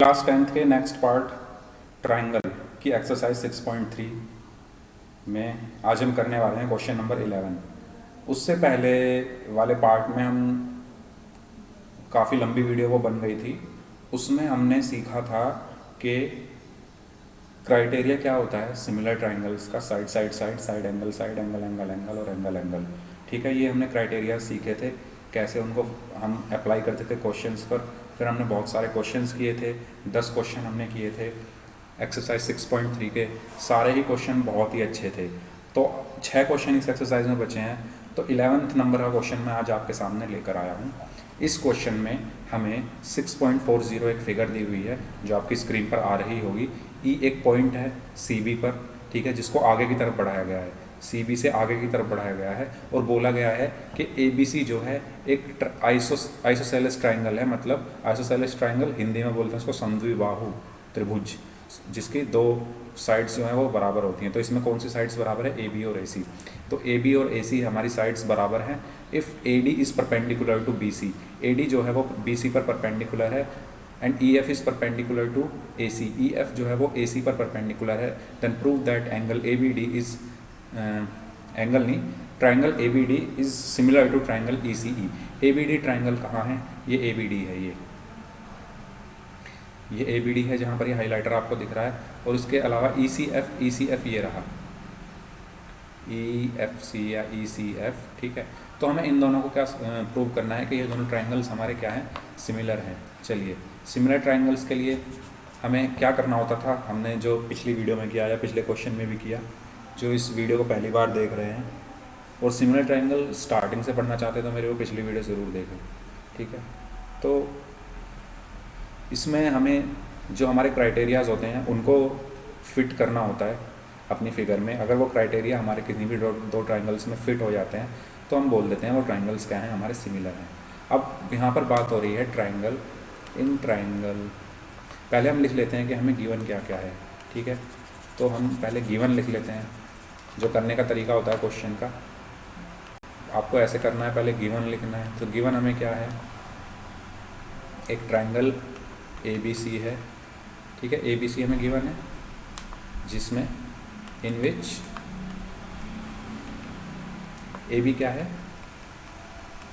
Class 10th के next part triangle की exercise 6.3 में आज हम करने वाले हैं क्वेश्चन नंबर 11। उससे पहले वाले पार्ट में हम काफ़ी लंबी वीडियो वो बन गई थी। उसमें हमने सीखा था कि क्राइटेरिया क्या होता है सिमिलर ट्राइंगल्स का, side side side, side angle side angle, angle angle और एंगल एंगल। ठीक है, ये हमने क्राइटेरिया सीखे थे, कैसे उनको हम अप्लाई करते थे क्वेश्चंस पर। फिर हमने बहुत सारे क्वेश्चंस किए थे, 10 क्वेश्चन हमने किए थे एक्सरसाइज 6.3 के। सारे ही क्वेश्चन बहुत ही अच्छे थे। तो 6 क्वेश्चन इस एक्सरसाइज में बचे हैं। तो 11th नंबर का क्वेश्चन मैं आज आपके सामने लेकर आया हूँ। इस क्वेश्चन में हमें 6.40 एक फिगर दी हुई है जो आपकी स्क्रीन पर आ रही होगी। ई एक पॉइंट है सी बी पर, ठीक है, जिसको आगे की तरफ बढ़ाया गया है, सी बी से आगे की तरफ बढ़ाया गया है और बोला गया है कि ए बी सी जो है एक आइसोसेलेस ट्राइंगल है। मतलब आइसोसेलेस ट्राइंगल हिंदी में बोलते हैं उसको समद्विबाहु त्रिभुज, जिसकी दो साइड्स जो हैं वो बराबर होती हैं। तो इसमें कौन सी साइड्स बराबर है? ए बी और ए सी। तो ए बी और ए सी हमारी साइड्स बराबर हैं if A D is perpendicular to B C. A D जो है वो बी सी पर परपेंडिकुलर है and E F is perpendicular to A C. E F जो है वो ए सी पर परपेंडिकुलर है। Then prove that angle A B D is angle नहीं triangle A B D is similar to triangle E C E. A B D triangle कहाँ है? ये ए B D है, ये ए बी डी है जहाँ पर ये हाइलाइटर आपको दिख रहा है। और उसके अलावा ई सी एफ ये रहा, ई एफ सी या ई सी एफ। ठीक है, तो हमें इन दोनों को क्या प्रूव करना है कि ये दोनों ट्राइंगल्स हमारे क्या हैं? सिमिलर हैं। चलिए, सिमिलर ट्राइंगल्स के लिए हमें क्या करना होता था? हमने जो पिछली वीडियो में किया या पिछले क्वेश्चन में भी किया, जो इस वीडियो को पहली बार देख रहे हैं और सिमिलर ट्राइंगल स्टार्टिंग से पढ़ना चाहते हैं तो मेरे वो पिछली वीडियो ज़रूर देखें। ठीक है, तो इसमें हमें जो हमारे क्राइटेरियाज होते हैं उनको फिट करना होता है अपनी फिगर में। अगर वो क्राइटेरिया हमारे किसी भी दो ट्राइंगल्स में फिट हो जाते हैं तो हम बोल देते हैं वो ट्राइंगल्स क्या हैं? हमारे सिमिलर हैं। अब यहाँ पर बात हो रही है ट्राइंगल इन ट्राइंगल। पहले हम लिख लेते हैं कि हमें गिवन क्या क्या है। ठीक है, तो हम पहले गिवन लिख लेते हैं। जो करने का तरीका होता है क्वेश्चन का, आपको ऐसे करना है, पहले गिवन लिखना है। तो गिवन हमें क्या है? एक ट्राइंगल ए बी सी है। ठीक है, ए बी सी हमें गिवन है, जिसमें इन विच ए बी क्या है?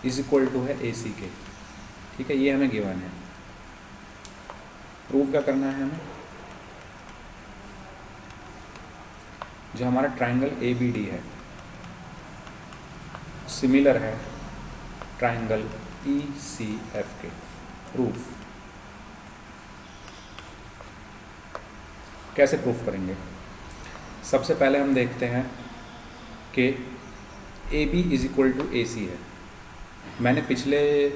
इज इक्वल टू है ए सी के। ठीक है, ये हमें गिवन है। प्रूव क्या करना है हमें? जो हमारा ट्राइंगल ए बी डी है सिमिलर है ट्राइंगल ई सी एफ के। प्रूफ कैसे प्रूफ करेंगे? सबसे पहले हम देखते हैं कि A B is equal to A C है। मैंने पिछले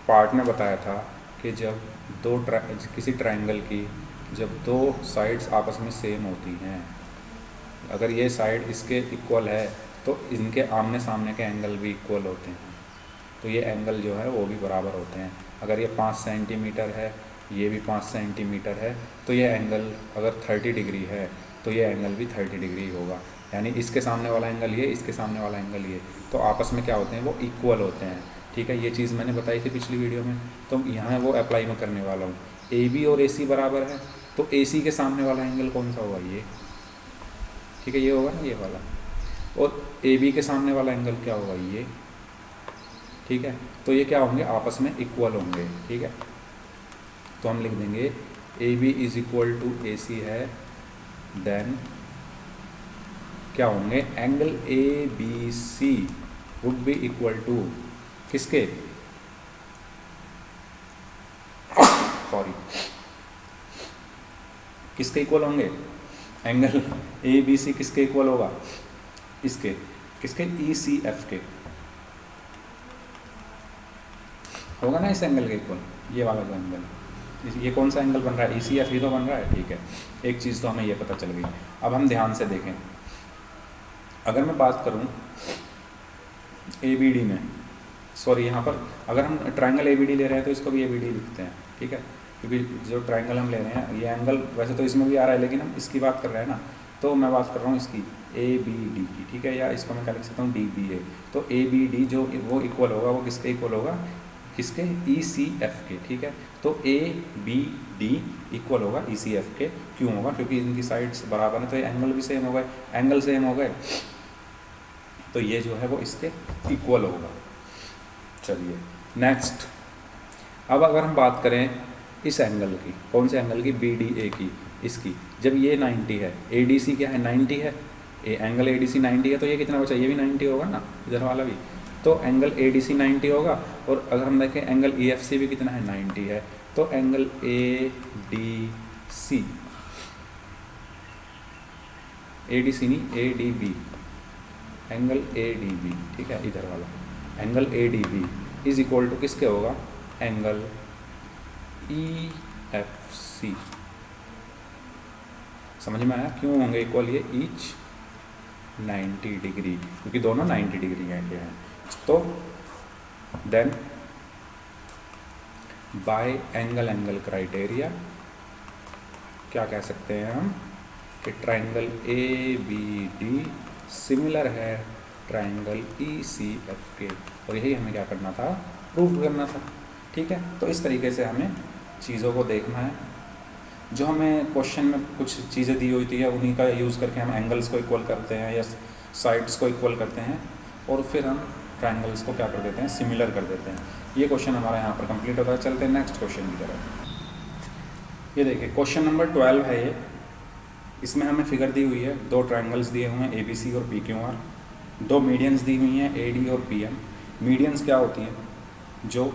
पार्ट में बताया था कि जब किसी ट्राइंगल की जब दो साइड्स आपस में सेम होती हैं, अगर ये साइड इसके इक्वल है तो इनके आमने सामने के एंगल भी इक्वल होते हैं। तो ये एंगल जो है वो भी बराबर होते हैं। अगर ये 5 सेंटीमीटर है, ये भी 5 सेंटीमीटर है, तो ये एंगल अगर 30 डिग्री है तो ये एंगल भी 30 डिग्री होगा। यानी इसके सामने वाला एंगल ये, इसके सामने वाला एंगल ये, तो आपस में क्या होते हैं? वो इक्वल होते हैं। ठीक है, ये चीज़ मैंने बताई थी पिछली वीडियो में, तो यहाँ वो अप्लाई मैं करने वाला हूँ। ए बी और ए सी बराबर है, तो ए सी के सामने वाला एंगल कौन सा होगा? ये। ठीक है, ये होगा ना, ये वाला। और ए बी के सामने वाला एंगल क्या होगा? ये। ठीक है, तो ये क्या होंगे? आपस में इक्वल होंगे। ठीक है, तो हम लिख देंगे A B is equal to A C है, देन क्या होंगे? Angle A B C would be equal to किसके? सॉरी, किसके इक्वल होंगे? एंगल ए बी सी किसके इक्वल होगा? इसके, किसके? ई सी एफ के होगा ना, इस एंगल के इक्वल। ये वाला जो एंगल, ये कौन सा एंगल बन रहा है? ई सी एफ ही तो बन रहा है। ठीक है, एक चीज़ तो हमें ये पता चल गई। अब हम ध्यान से देखें, अगर मैं बात करूं ए बी डी में, सॉरी यहाँ पर अगर हम ट्राइंगल ए बी डी ले रहे हैं तो इसको भी ए बी डी लिखते हैं। ठीक है, क्योंकि जो ट्राइंगल हम ले रहे हैं, ये एंगल वैसे तो इसमें भी आ रहा है, लेकिन हम इसकी बात कर रहे हैं ना, तो मैं बात कर रहा हूँ इसकी ए बी डी की। ठीक है, या इसको मैं क्या लिख सकता हूँ? डी बी ए। तो ए बी डी जो वो इक्वल होगा, वो किसके इक्वल होगा? किसके, ई सी एफ के, ठीक है। तो ए बी डी इक्वल होगा ई सी एफ के, क्यों होगा, क्योंकि इनकी साइड्स बराबर है, तो ये एंगल भी सेम हो गए, एंगल सेम हो गए, तो ये जो है वो इसके इक्वल होगा। चलिए नेक्स्ट, अब अगर हम बात करें इस एंगल की, कौन से एंगल की, बी डी ए की, इसकी, जब ये 90 है, ए डी सी क्या है 90 है, एंगल ए डी सी 90 है, तो ये कितना बचा, ये भी 90 होगा ना, इधर वाला भी, तो एंगल ए डी सी 90 होगा। और अगर हम देखें एंगल ई एफ सी भी कितना है 90 है, तो angle A D C, A D C नहीं A D B, angle A D B, ठीक है, इधर वाला angle A D B is equal to किसके होगा, एंगल ई एफ सी। समझ में आया क्यों होंगे इक्वल, ये ईच 90 डिग्री, क्योंकि दोनों 90 डिग्री के हैं। तो then by angle angle criteria क्या कह सकते हैं हम, कि triangle A B D similar है ट्राइंगल ई सी एफ के, और यही हमें क्या करना था, प्रूव करना था, ठीक है। तो इस तरीके से हमें चीज़ों को देखना है, जो हमें क्वेश्चन में कुछ चीज़ें दी हुई थी या उन्हीं का यूज़ करके हम एंगल्स को इक्वल करते हैं या साइड्स को इक्वल करते हैं, और फिर हम ट्राइंगल्स को क्या कर देते हैं, सिमिलर कर देते हैं। ये क्वेश्चन हमारा यहाँ पर कंप्लीट होता है। चलते हैं नेक्स्ट क्वेश्चन की तरफ। ये देखिए क्वेश्चन नंबर 12 है ये, इसमें हमें फिगर दी हुई है, दो ट्राइंगल्स दिए हुए हैं ए बी सी और पी क्यू आर, दो मीडियंस दी हुई हैं ए डी और पी एम। मीडियंस क्या होती हैं, जो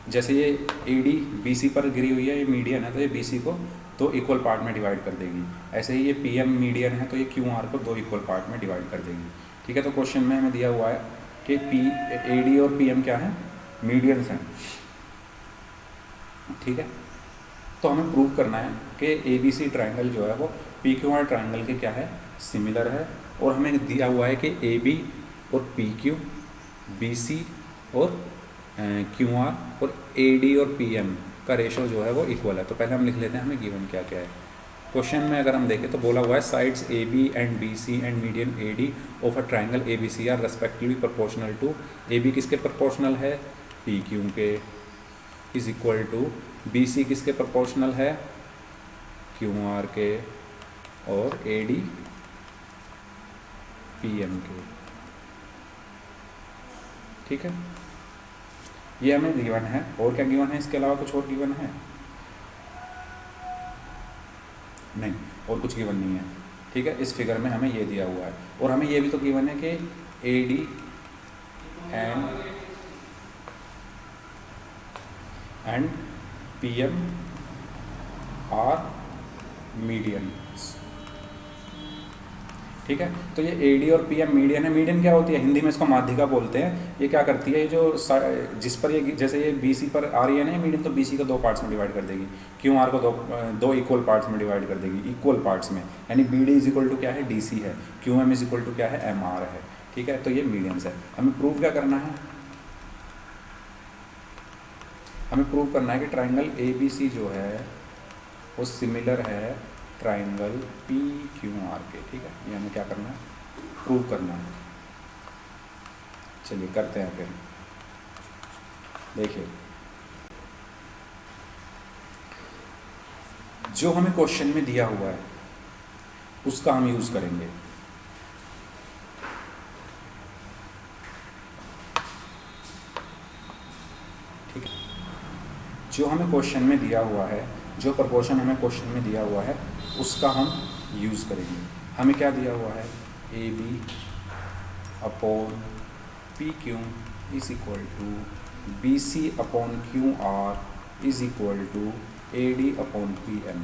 जैसे ये ए डी बी सी पर गिरी हुई है, ये मीडियन है, तो ये बी सी को दो इक्वल पार्ट में डिवाइड कर देगी। ऐसे ही ये पी एम मीडियन है, तो ये क्यू आर को दो इक्वल पार्ट में डिवाइड कर देगी, ठीक है। तो क्वेश्चन में हमें दिया हुआ है कि पी ए डी और पी एम क्या है, मीडियंस हैं, ठीक है। तो हमें प्रूव करना है कि ए बी सी ट्राइंगल जो है वो पी क्यू आर ट्राइंगल के क्या है, सिमिलर है। और हमें दिया हुआ है कि ए बी और पी क्यू, बी सी और क्यू आर और ए डी और पी एम का रेशो जो है वो इक्वल है। तो पहले हम लिख लेते हैं हमें गिवन क्या क्या है। क्वेश्चन में अगर हम देखें तो बोला हुआ है sides A B and B C and median A D of a triangle A B C are respectively proportional to, A B किसके प्रोपोर्शनल है, पी क्यू के, is equal to B C किसके प्रोपोर्शनल है, Q R के, और A D P M के, ठीक है। ये हमें गिवन है। और क्या गिवन है, इसके अलावा कुछ और गिवन है नहीं, और कुछ गिवन नहीं है, ठीक है। इस फिगर में हमें ये दिया हुआ है, और हमें ये भी तो गिवन है कि A D and P M are median, ठीक है। तो ये ए डी और पी एम मीडियन है। मीडियन क्या होती है, हिंदी में इसको माध्यिका बोलते हैं। ये क्या करती है, ये जो जिस पर ये, जैसे ये बी सी पर आ रही है ना मीडियन, तो बी सी को दो पार्ट्स में डिवाइड कर देगी, क्यू आर को दो इक्वल पार्ट्स में डिवाइड कर देगी, इक्वल पार्ट्स में, यानी B D is equal to क्या है, डी सी है, Q M is equal to क्या है, एम आर है, ठीक है। तो ये मीडियंस है। हमें प्रूव क्या करना है, हमें प्रूव करना है कि ट्राइंगल ए बी सी जो है वो सिमिलर है ट्राइंगल पी क्यू आर के, ठीक है। ये हमें क्या करना है, प्रूव करना है। चलिए करते हैं फिर। देखिए जो हमें क्वेश्चन में दिया हुआ है उसका हम यूज करेंगे, ठीक है। जो हमें क्वेश्चन में दिया हुआ है, जो प्रोपोर्शन हमें क्वेश्चन में दिया हुआ है उसका हम यूज़ करेंगे। हमें क्या दिया हुआ है, A B upon P Q is equal to B C upon Q R is equal to A D upon P M.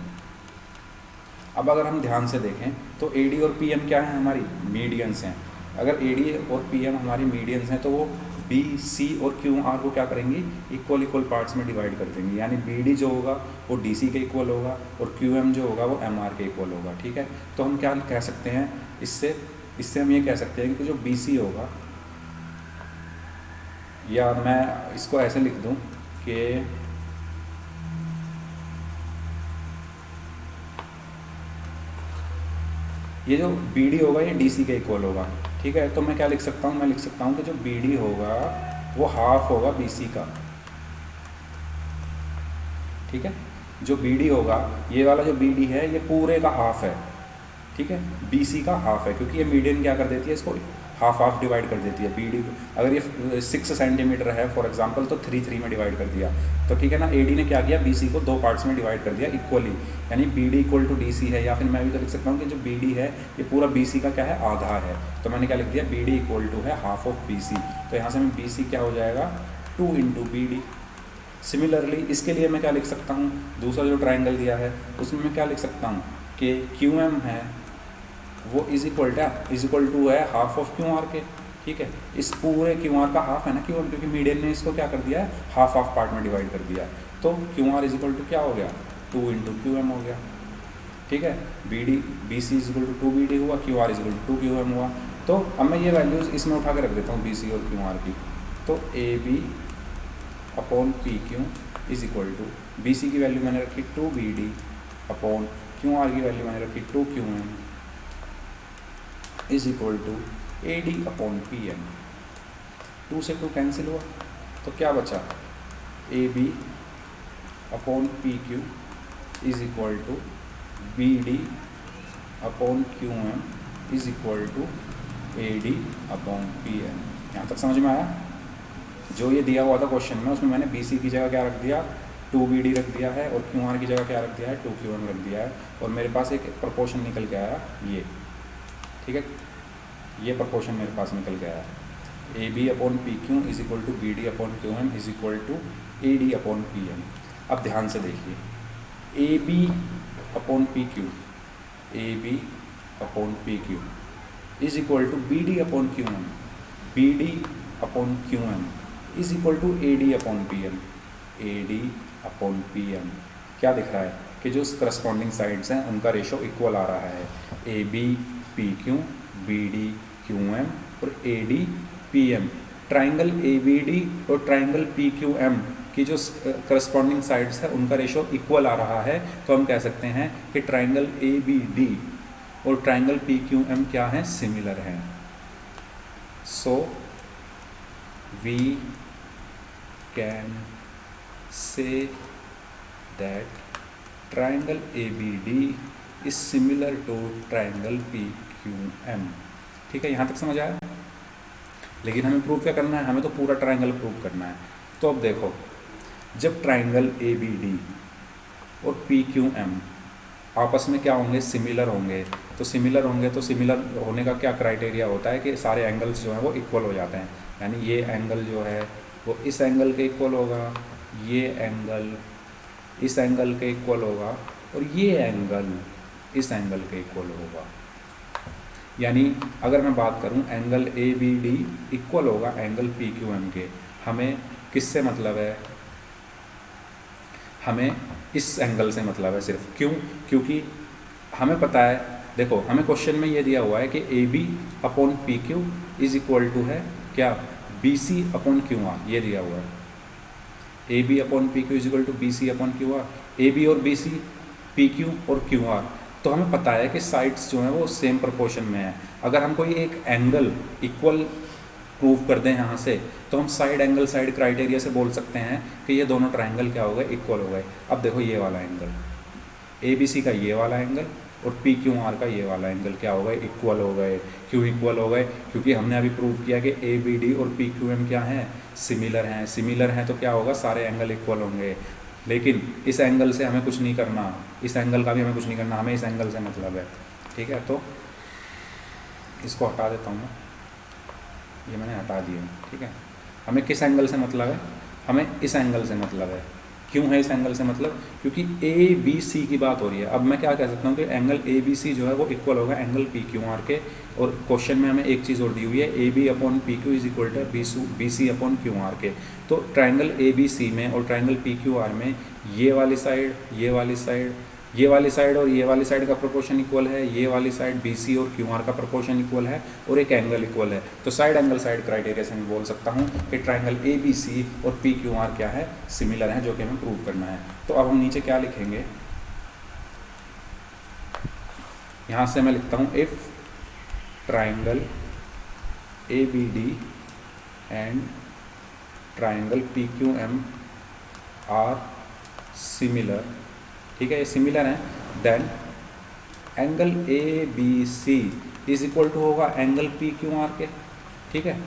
अब अगर हम ध्यान से देखें तो ए डी और पी एम क्या है, हमारी मीडियंस हैं। अगर ए डी और पी एम हमारी मीडियंस हैं तो वो बी सी और क्यू आर को क्या करेंगी, इक्वल इक्वल पार्ट्स में डिवाइड कर देंगी, यानी बी डी जो होगा वो डी सी के इक्वल होगा और क्यू एम जो होगा वो एम आर के इक्वल होगा, ठीक है। तो हम क्या कह सकते हैं, इससे हम ये कह सकते हैं कि जो बी सी होगा, या मैं इसको ऐसे लिख दूं कि ये जो बी डी होगा ये डी सी के इक्वल होगा, ठीक है। तो मैं क्या लिख सकता हूँ, मैं लिख सकता हूँ कि जो बी डी होगा वो हाफ होगा बी सी का, ठीक है। जो बी डी होगा, ये वाला जो बी डी है ये पूरे का हाफ है, ठीक है, बी सी का हाफ है, क्योंकि ये मीडियन क्या कर देती है, इसको हाफ हाफ डिवाइड कर देती है। बी डी अगर ये 6 सेंटीमीटर है फॉर एग्जांपल, तो 3 में डिवाइड कर दिया, तो ठीक है ना। ए डी ने क्या किया, बी सी को 2 पार्ट्स में डिवाइड कर दिया इक्वली, यानी B D equal to D C है, या फिर मैं भी तो लिख सकता हूँ कि जो बी डी है ये पूरा बी सी का क्या है, आधा है। तो मैंने क्या लिख दिया, बी डी इक्वल टू है हाफ ऑफ बी सी। तो यहाँ से मैं बी सी क्या हो जाएगा, 2 इंटू बी डी। सिमिलरली इसके लिए मैं क्या लिख सकता हूँ, दूसरा जो ट्राइंगल दिया है उसमें मैं क्या लिख सकता हूँ कि क्यू एम है वो इज इक्वल टू है हाफ ऑफ क्यू आर के, ठीक है। इस पूरे क्यू आर का हाफ है ना क्यू एम, क्योंकि मीडियन ने इसको क्या कर दिया है, हाफ हाफ पार्ट में डिवाइड कर दिया। तो Q R is equal to क्या हो गया, 2 इंटू क्यू एम हो गया, ठीक है। B D B C is equal to 2 B D हुआ, Q R is equal to 2 Q M हुआ। तो अब मैं ये वैल्यूज़ इसमें उठा के रख देता हूँ बी सी और क्यू आर की। तो A B upon P Q is equal to, B C की वैल्यू मैंने रखी 2 B D upon Q R की वैल्यू मैंने रखी 2 Q M is equal to A D upon P M. 2 से 2 कैंसिल हुआ, तो क्या बचा, A B upon P Q is equal to B D upon Q M is equal to A D upon P M. यहाँ तक समझ में आया। जो ये दिया हुआ था क्वेश्चन में, उसमें मैंने बी सी की जगह क्या रख दिया, 2 बी डी रख दिया है, और क्यू आर की जगह क्या रख दिया है, 2 क्यू एम रख दिया है, और मेरे पास एक प्रोपोर्शन निकल के आया ये, ठीक है। ये प्रोपोर्शन मेरे पास निकल के आया, A B upon P Q is equal to B D upon Q M is equal to A D upon P M. अब ध्यान से देखिए, A B upon P Q, A B upon P Q is equal to B D upon Q M, B D upon Q M is equal to A D upon P M, A D upon P M. क्या दिख रहा है कि जो corresponding sides हैं उनका ratio equal आ रहा है, A B P Q, B D Q M और A D P M. Triangle A B D और ट्राइंगल पी क्यू एम की जो करस्पॉन्डिंग साइड्स है उनका रेशो इक्वल आ रहा है, तो हम कह सकते हैं कि ट्राइंगल ए बी डी और ट्राइंगल पी क्यू एम क्या हैं, सिमिलर हैं। So we can say that triangle A B D is similar to triangle P Q M. ठीक है, यहाँ तक समझ आया। लेकिन हमें प्रूव क्या करना है, हमें तो पूरा ट्राइंगल प्रूव करना है। तो अब देखो, जब ट्राइंगल ए बी डी और पी क्यू एम आपस में क्या होंगे, सिमिलर होंगे। तो सिमिलर होंगे तो सिमिलर होने का क्या क्राइटेरिया होता है कि सारे एंगल्स जो हैं वो इक्वल हो जाते हैं। यानी ये एंगल जो है वो इस एंगल के इक्वल होगा, ये एंगल इस एंगल के इक्वल होगा और ये एंगल इस एंगल के इक्वल होगा। यानी अगर मैं बात करूं angle A B D equal होगा एंगल पी क्यू एम के। हमें किससे मतलब है, हमें इस एंगल से मतलब है सिर्फ। क्यों? क्योंकि हमें पता है, देखो हमें क्वेश्चन में ये दिया हुआ है कि A B upon P Q is equal to है क्या, B C upon Q R. ये दिया हुआ है A B upon P Q is equal to B C upon Q R. A B और बी सी, पी क्यू और Q R. तो हमें पता है कि साइड्स जो हैं वो सेम प्रोपोर्शन में है। अगर हम कोई एक एंगल इक्वल प्रूव कर दें यहाँ से, तो हम साइड एंगल साइड क्राइटेरिया से बोल सकते हैं कि ये दोनों ट्राइंगल क्या हो गए, इक्वल हो गए। अब देखो ये वाला एंगल ए बी सी का ये वाला एंगल और पी क्यू आर का ये वाला एंगल क्या हो गए, इक्वल हो गए। क्यों इक्वल हो गए? क्योंकि हमने अभी प्रूव किया कि ए बी डी और पी क्यू एम क्या हैं, सिमिलर हैं। सिमिलर हैं तो क्या होगा, सारे एंगल इक्वल होंगे। लेकिन इस एंगल से हमें कुछ नहीं करना, इस एंगल का भी हमें कुछ नहीं करना, हमें इस एंगल से मतलब है। ठीक है, तो इसको हटा देता हूँ मैं, ये मैंने हटा दिया। ठीक है, हमें किस एंगल से मतलब है, हमें इस एंगल से मतलब है। क्यों है इस एंगल से मतलब, क्योंकि ए बी सी की बात हो रही है। अब मैं क्या कह सकता हूँ कि एंगल ए बी सी जो है वो इक्वल होगा एंगल पी क्यू आर के। और क्वेश्चन में हमें एक चीज़ और दी हुई है, A B upon P Q is equal to B C upon Q R के। तो ट्राइंगल ए बी सी में और ट्राइंगल पी क्यू आर में ये वाली साइड, ये वाली साइड, ये वाली साइड और ये वाली साइड का प्रोपोर्शन इक्वल है, ये वाली साइड बी सी और क्यू आर का प्रोपोर्शन इक्वल है और एक एंगल इक्वल है। तो साइड एंगल साइड क्राइटेरिया से मैं बोल सकता हूँ कि ट्राइंगल ए बी सी और पी क्यू आर क्या है, सिमिलर है, जो कि हमें प्रूव करना है। तो अब हम नीचे क्या लिखेंगे, यहाँ से मैं लिखता हूँ if triangle A B D and triangle P Q M are similar, ठीक है, ये सिमिलर है, then angle A B C is equal to होगा एंगल पी क्यू आर के, ठीक है।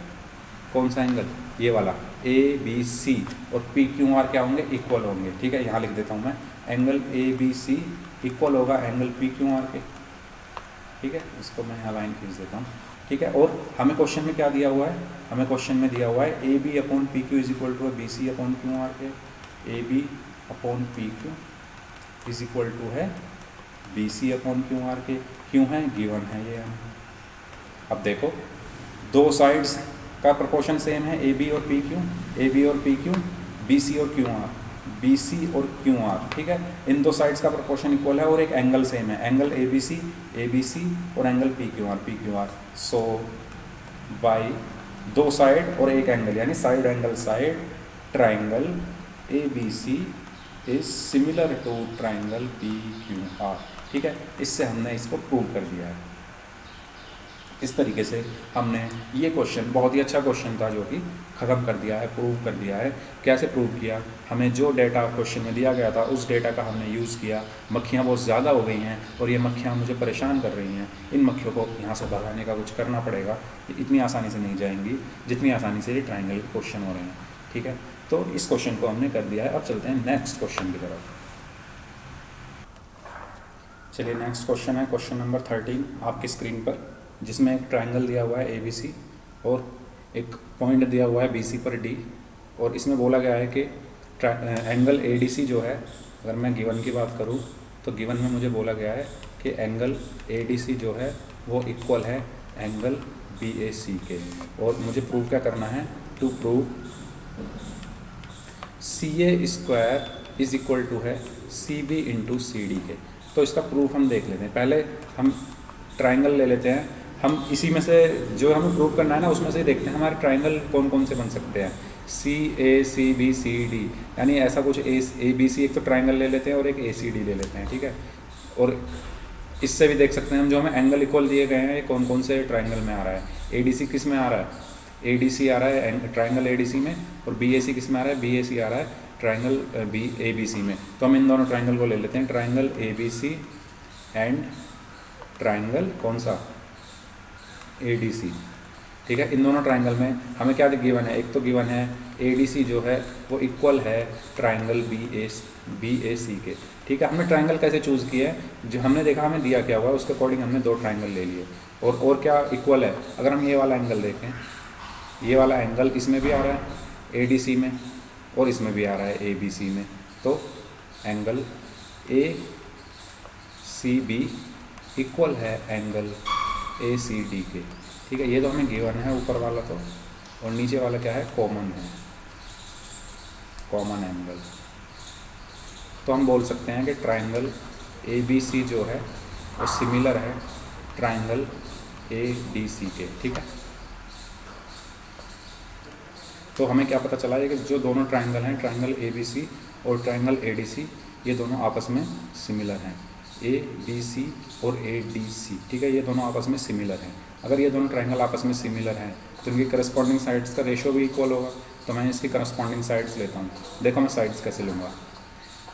कौन सा एंगल? ये वाला ए बी सी और पी क्यू आर क्या होंगे? इक्वल होंगे, ठीक है। यहाँ लिख देता हूँ मैं, angle A B C equal होगा एंगल पी क्यू आर के, ठीक है। इसको मैं यहाँ लाइन खींच देता हूँ, ठीक है। और हमें क्वेश्चन में क्या दिया हुआ है? हमें क्वेश्चन में दिया हुआ है A B upon P Q is equal to है B C upon Q R के। A B upon P Q is equal to है B C upon Q R के। क्यों है? गिवन है ये हमें। अब देखो, दो साइड्स का प्रोपोर्शन सेम है, ए बी और पी क्यू, ए बी और पी क्यू, बी सी और क्यू आर, बी सी और क्यू आर, ठीक है। इन दो साइड्स का प्रोपोर्शन इक्वल है और एक एंगल सेम है, एंगल ए बी सी और angle P Q R. So by दो साइड और एक एंगल यानी side angle side, triangle A B C is similar to triangle P Q R, ठीक है। इससे हमने इसको प्रूव कर दिया है। इस तरीके से हमने ये क्वेश्चन, बहुत ही अच्छा क्वेश्चन था, जो कि ख़त्म कर दिया है, प्रूव कर दिया है। कैसे प्रूव किया? हमें जो डेटा क्वेश्चन में दिया गया था उस डेटा का हमने यूज़ किया। मक्खियाँ बहुत ज़्यादा हो गई हैं और ये मक्खियाँ मुझे परेशान कर रही हैं, इन मक्खियों को यहाँ से भगाने का कुछ करना पड़ेगा। ये इतनी आसानी से नहीं जाएंगी जितनी आसानी से ये ट्राइंगल के क्वेश्चन हो रहे हैं, ठीक है। तो इस क्वेश्चन को हमने कर दिया है। अब चलते हैं नेक्स्ट क्वेश्चन की तरफ। चलिए, नेक्स्ट क्वेश्चन है क्वेश्चन नंबर 13 आपकी स्क्रीन पर, जिसमें एक ट्राइंगल दिया हुआ है ए बी सी और एक पॉइंट दिया हुआ है बी सी पर डी, और इसमें बोला गया है कि एंगल ए डी सी जो है, अगर मैं गिवन की बात करूँ तो गिवन में मुझे बोला गया है कि एंगल ए डी सी जो है वो इक्वल है एंगल बी ए सी के। और मुझे प्रूव क्या करना है? To prove C A square is equal to है C B into C D के। तो इसका प्रूफ हम देख लेते हैं। पहले हम ट्राइंगल ले लेते हैं, हम इसी में से जो हमें प्रूव करना है ना उसमें से देखते हैं हमारे ट्राइंगल कौन कौन से बन सकते हैं। सी ए सी बी सी डी, यानी ऐसा कुछ ए बी सी एक तो ट्राइंगल ले लेते हैं और एक ए सी डी ले लेते हैं, ठीक है। और इससे भी देख सकते हैं हम, जो हमें एंगल इक्वल दिए गए हैं ये कौन कौन से ट्राइंगल में आ रहा है। ए डी सी किस में आ रहा है? ए डी सी आ रहा है ट्राइंगल ए डी सी में, और बी ए सी किस में आ रहा है? बी ए सी आ रहा है triangle B A B C में। तो हम इन दोनों ट्राइंगल को ले लेते हैं, triangle A B C and triangle कौन सा? ए डी सी, ठीक है। इन दोनों ट्राइंगल में हमें क्या गिवन है? एक तो गिवन है ए डी सी जो है वो इक्वल है ट्राइंगल बी ए सी के, ठीक है। हमने ट्राइंगल कैसे चूज़ किया है? जो हमने देखा हमें दिया क्या हुआ है उसके अकॉर्डिंग हमने दो ट्राइंगल ले लिए। और क्या इक्वल है? अगर हम ये वाला एंगल देखें, ये वाला एंगल इसमें भी आ रहा है ए डी सी में और इसमें भी आ रहा है ए बी सी में, तो angle A C B equal है एंगल ए सी डी के, ठीक है। ये तो हमें गिवन है ऊपर वाला तो, और नीचे वाला क्या है? कॉमन है, कॉमन एंगल। तो हम बोल सकते हैं कि ट्राइंगल ए बी सी जो है वो सिमिलर है ट्राइंगल ए डी सी के, ठीक है। तो हमें क्या पता चला है कि जो दोनों ट्राइंगल हैं, ट्राइंगल ए बी सी और ट्राइंगल ए डी सी, ये दोनों आपस में सिमिलर हैं। ए बी सी और ए डी सी, ठीक है, ये दोनों आपस में सिमिलर हैं। अगर ये दोनों ट्राइंगल आपस में सिमिलर हैं तो इनकी करस्पॉन्डिंग साइड्स का रेशो भी इक्वल होगा। तो मैं इसकी करस्पॉन्डिंग साइड्स लेता हूँ। देखो मैं साइड्स कैसे लूँगा।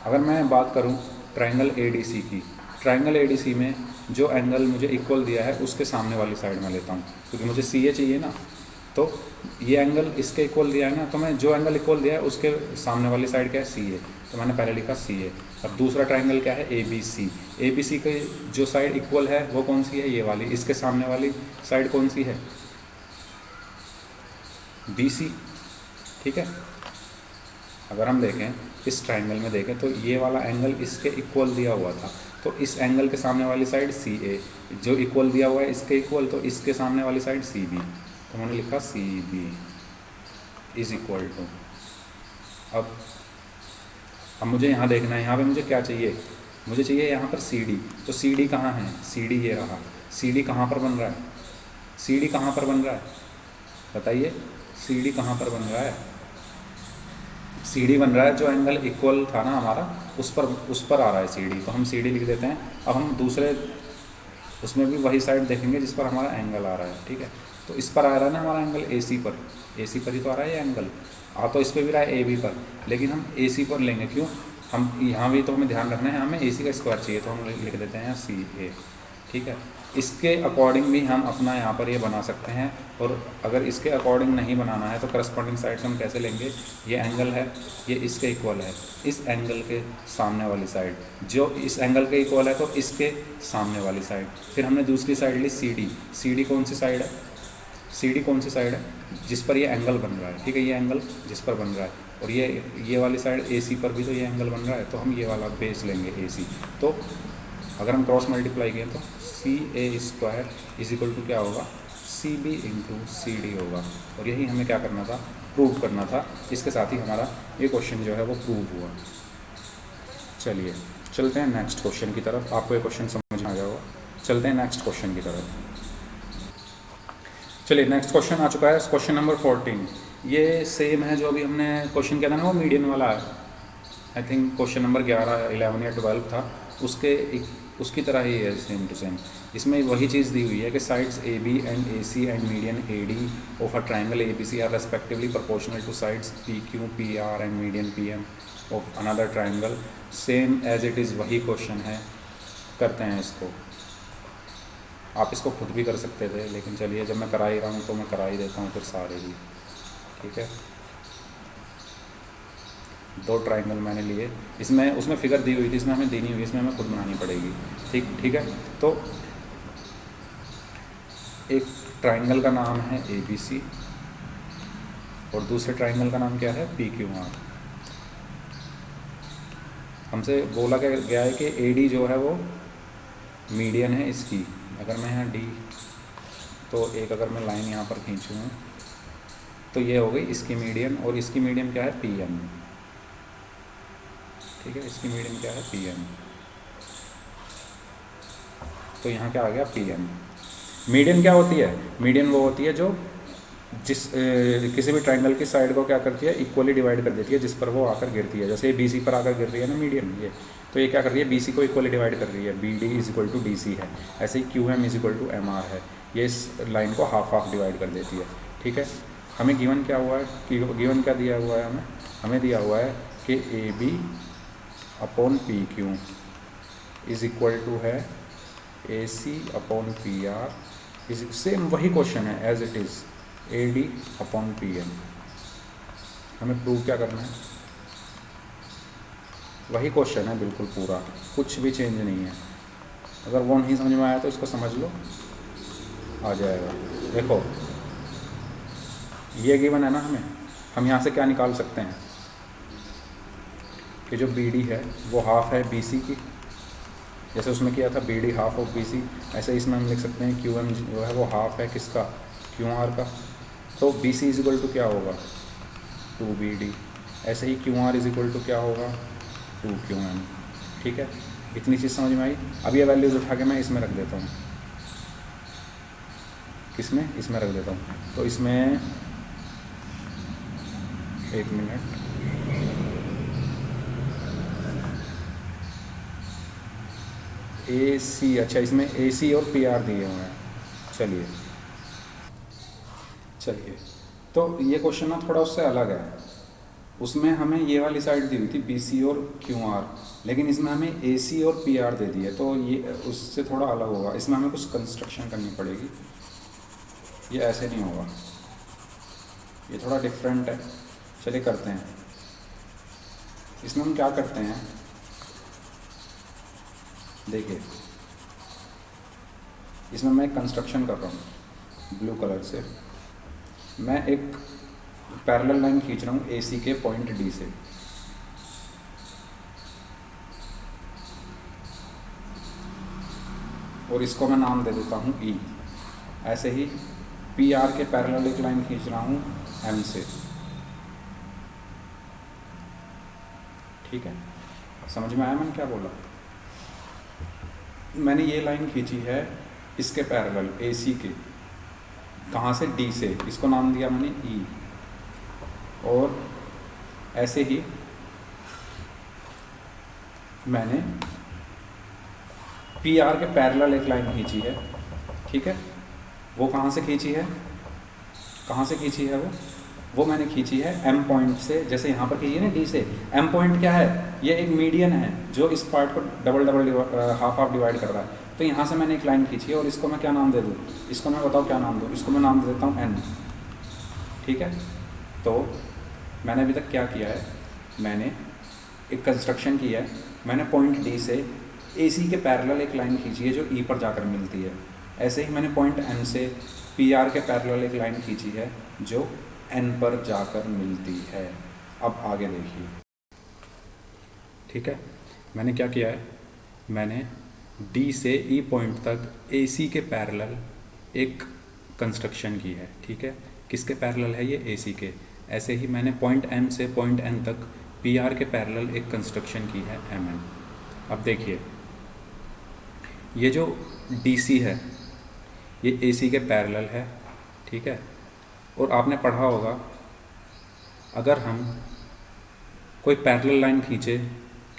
अगर मैं बात करूँ ट्राइंगल ए डी सी की, ट्राइंगल ए डी सी में जो एंगल मुझे इक्वल दिया है उसके सामने वाली साइड में लेता हूँ, क्योंकि मुझे सी ए चाहिए ना। तो ये एंगल इसके इक्वल दिया है ना, तो मैं जो एंगल इक्वल दिया है उसके सामने वाली साइड क्या है? सी ए। तो मैंने पहले लिखा सी ए। अब दूसरा ट्राइंगल क्या है? A B C. A B सी के जो साइड इक्वल है वो कौन सी है? ये वाली। इसके सामने वाली साइड कौन सी है? बी सी, ठीक है। अगर हम देखें इस ट्राइंगल में देखें तो ये वाला एंगल इसके इक्वल दिया हुआ था, तो इस एंगल के सामने वाली साइड सी ए, जो इक्वल दिया हुआ है इसके इक्वल, तो इसके सामने वाली साइड सी बी। तो मैंने लिखा C B is equal to, अब मुझे यहाँ देखना है, यहाँ पे मुझे क्या चाहिए? मुझे चाहिए यहाँ पर सी डी। तो सी डी कहाँ है? सी डी ये रहा। सी डी कहाँ पर बन रहा है? सी डी कहाँ पर बन रहा है? बताइए, सी डी कहाँ पर बन रहा है? सी डी बन रहा है जो एंगल इक्वल था ना हमारा, उस पर आ रहा है सी डी। तो हम सी डी लिख देते हैं। अब हम दूसरे उसमें भी वही साइड देखेंगे जिस पर हमारा एंगल आ रहा है, ठीक है। तो इस पर आ रहा है ना हमारा एंगल ए सी पर, ए सी पर ही तो आ रहा है ये एंगल। आ तो इस पर भी रहा है ए बी पर, लेकिन हम ए सी पर लेंगे। क्यों? हम यहाँ भी तो हमें ध्यान रखना है, हमें AC का स्क्वायर चाहिए, तो हम लिख देते हैं CA। ठीक है, इसके अकॉर्डिंग भी हम अपना यहाँ पर ये बना सकते हैं, और अगर इसके अकॉर्डिंग नहीं बनाना है तो करस्पॉन्डिंग साइड हम कैसे लेंगे, ये एंगल है, ये इसके इक्वल है, इस एंगल के सामने वाली साइड, जो इस एंगल के इक्वल है तो इसके सामने वाली साइड। फिर हमने दूसरी साइड ली CD। CD कौन सी साइड है, CD कौन सी साइड है, जिस पर ये एंगल बन रहा है। ठीक है, ये एंगल जिस पर बन रहा है, और ये वाली साइड AC पर भी तो ये एंगल बन रहा है, तो हम ये वाला बेस लेंगे AC। तो अगर हम क्रॉस मल्टीप्लाई किए तो CA² इज इक्वल टू क्या होगा, CB इंटू CD होगा। और यही हमें क्या करना था, प्रूव करना था। इसके साथ ही हमारा ये क्वेश्चन जो है वो प्रूव हुआ। चलिए चलते हैं नेक्स्ट क्वेश्चन की तरफ। आपको ये क्वेश्चन समझ में आ गया होगा, चलते हैं नेक्स्ट क्वेश्चन की तरफ। चलिए नेक्स्ट क्वेश्चन आ चुका है, क्वेश्चन नंबर 14। ये सेम है जो अभी हमने क्वेश्चन किया था ना, वो मीडियन वाला है। आई थिंक क्वेश्चन नंबर 11, 11 या 12 था, उसकी तरह ही है, सेम टू सेम। इसमें वही चीज़ दी हुई है कि sides AB and AC and median AD of a triangle ABC are respectively proportional to sides PQ PR and median PM of another triangle. Same as it is वही question है। करते हैं इसको, आप इसको खुद भी कर सकते थे, लेकिन चलिए जब मैं करा ही रहा हूँ तो मैं करा ही देता हूँ फिर सारे ही। ठीक है, 2 ट्राइंगल मैंने लिए, इसमें उसमें फिगर दी हुई थी, इसमें हमें देनी हुई, इसमें हमें खुद बनानी पड़ेगी। ठीक है, तो एक ट्राइंगल का नाम है ABC और दूसरे ट्राइंगल का नाम क्या है, PQR। हमसे बोला गया है कि AD जो है वो मीडियन है इसकी। अगर मैं यहाँ D, तो एक अगर मैं लाइन यहाँ पर खींचूँ तो ये हो गई इसकी मीडियन, और इसकी मीडियन क्या है, PM। ठीक है, इसकी मीडियन क्या है, PM। तो यहाँ क्या आ गया, PM। मीडियन क्या होती है, मीडियन वो होती है जो किसी भी ट्राइंगल की साइड को क्या करती है, इक्वली डिवाइड कर देती है जिस पर वो आकर गिरती है। जैसे BC पर आकर गिर रही है ना मीडियन, ये तो ये क्या कर रही है, BC को इक्वली डिवाइड कर रही है, BD is equal to DC है। ऐसे ही QM is equal to MR है, ये इस लाइन को हाफ हाफ डिवाइड कर देती है। ठीक है, हमें गिवन क्या हुआ है, गिवन क्या दिया हुआ है, हमें दिया हुआ है कि AB upon PQ is equal to है AC upon PR is same वही क्वेश्चन है as it is AD upon PM। हमें प्रूव क्या करना है, वही क्वेश्चन है बिल्कुल पूरा, कुछ भी चेंज नहीं है। अगर वो नहीं समझ में आया तो इसको समझ लो, आ जाएगा। देखो ये गिवन है ना, हम यहाँ से क्या निकाल सकते हैं कि जो BD है वो हाफ है BC की, जैसे उसमें किया था BD हाफ ऑफ BC, ऐसे इसमें हम लिख सकते हैं QM जो है वो हाफ है किसका, QR का। तो BC इज इक्वल टू क्या होगा, 2BD। ऐसे ही QR इज इक्वल टू क्या होगा, 2QM। ठीक है, इतनी चीज़ समझ में आई। अब ये वैल्यूज़ उठा के मैं इसमें रख देता हूँ, किसमें, इसमें रख देता हूँ। तो इसमें एक मिनट, AC, अच्छा इसमें AC और PR दिए हुए हैं। चलिए तो ये क्वेश्चन ना थोड़ा उससे अलग है। उसमें हमें ये वाली साइड दी हुई थी BC और QR, लेकिन इसमें हमें AC और PR दे दी है, तो ये उससे थोड़ा अलग होगा। इसमें हमें कुछ कंस्ट्रक्शन करनी पड़ेगी, ये ऐसे नहीं होगा, ये थोड़ा डिफरेंट है। चलिए करते हैं। इसमें हम क्या करते हैं, देखिए इसमें मैं एक कंस्ट्रक्शन कर रहा हूँ ब्लू कलर से। मैं एक पैरेलल लाइन खींच रहा हूँ AC के पॉइंट D से, और इसको मैं नाम दे देता हूँ E। ऐसे ही PR के पैरेलल एक लाइन खींच रहा हूँ M से। ठीक है, समझ में आया मैंने क्या बोला। मैंने ये लाइन खींची है इसके पैरेलल AC के, कहाँ से, D से, इसको नाम दिया मैंने E। और ऐसे ही मैंने PR के पैरेलल एक लाइन खींची है। ठीक है, वो कहाँ से खींची है, कहाँ से खींची है वो, वो मैंने खींची है एम पॉइंट से, जैसे यहाँ पर खींची है ना डी से। एम पॉइंट क्या है, ये एक मीडियन है जो इस पार्ट को double double half half divide कर रहा है। तो यहाँ से मैंने एक लाइन खींची है और इसको मैं क्या नाम दे दूँ, इसको मैं बताऊँ क्या नाम दूँ, इसको मैं नाम दे देता हूँ एन। ठीक है, तो मैंने अभी तक क्या किया है, मैंने एक कंस्ट्रक्शन की है, मैंने पॉइंट डी से ए सी के पैरेलल एक लाइन खींची है जो ई पर जाकर मिलती है। ऐसे ही मैंने पॉइंट एन से पी आर के पैरेलल एक लाइन खींची है जो एन पर जाकर मिलती है। अब आगे देखिए। ठीक है, मैंने क्या किया है, मैंने डी से ई पॉइंट तक ए सी के पैरेलल एक कंस्ट्रक्शन की है। ठीक है, किसके पैरेलल है, ये ए सी के। ऐसे ही मैंने पॉइंट एम से पॉइंट एन तक पी आर के पैरेलल एक कंस्ट्रक्शन की है एम एन। अब देखिए, ये जो डी सी है ये ए सी के पैरेलल है। ठीक है, और आपने पढ़ा होगा अगर हम कोई पैरेलल लाइन खींचे